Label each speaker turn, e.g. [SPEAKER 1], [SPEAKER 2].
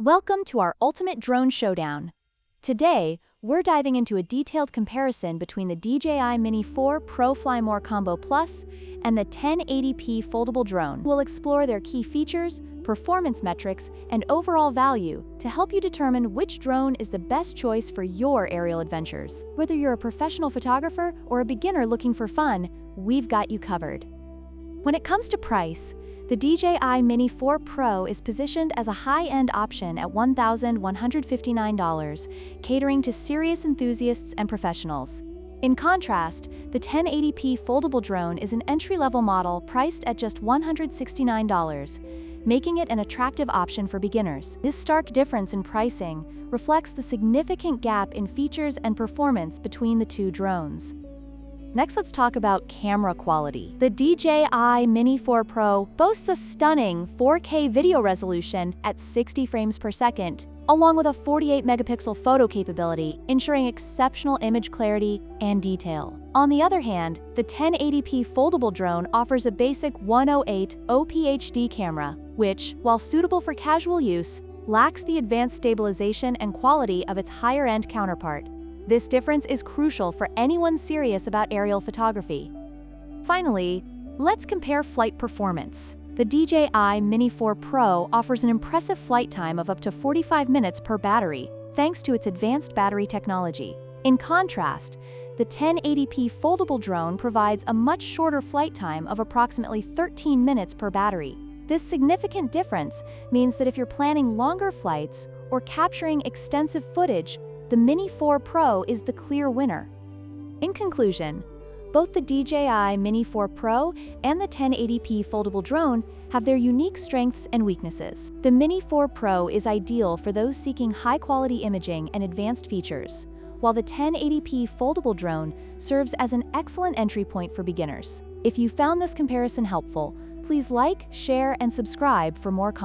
[SPEAKER 1] Welcome to our ultimate drone showdown. Today, we're diving into a detailed comparison between the DJI Mini 4 Pro Fly More Combo Plus and the 1080p foldable drone. We'll explore their key features, performance metrics, and overall value to help you determine which drone is the best choice for your aerial adventures. Whether you're a professional photographer or a beginner looking for fun, we've got you covered. When it comes to price, the DJI Mini 4 Pro is positioned as a high-end option at $1,159, catering to serious enthusiasts and professionals. In contrast, the 1080p foldable drone is an entry-level model priced at just $169, making it an attractive option for beginners. This stark difference in pricing reflects the significant gap in features and performance between the two drones. Next, let's talk about camera quality. The DJI Mini 4 Pro boasts a stunning 4K video resolution at 60 frames per second, along with a 48-megapixel photo capability, ensuring exceptional image clarity and detail. On the other hand, the 1080p foldable drone offers a basic 108 OPHD camera, which, while suitable for casual use, lacks the advanced stabilization and quality of its higher-end counterpart. This difference is crucial for anyone serious about aerial photography. Finally, let's compare flight performance. The DJI Mini 4 Pro offers an impressive flight time of up to 45 minutes per battery, thanks to its advanced battery technology. In contrast, the 1080p foldable drone provides a much shorter flight time of approximately 13 minutes per battery. This significant difference means that if you're planning longer flights or capturing extensive footage, the Mini 4 Pro is the clear winner. In conclusion, both the DJI Mini 4 Pro and the 1080p foldable drone have their unique strengths and weaknesses. The Mini 4 Pro is ideal for those seeking high-quality imaging and advanced features, while the 1080p foldable drone serves as an excellent entry point for beginners. If you found this comparison helpful, please like, share, and subscribe for more content.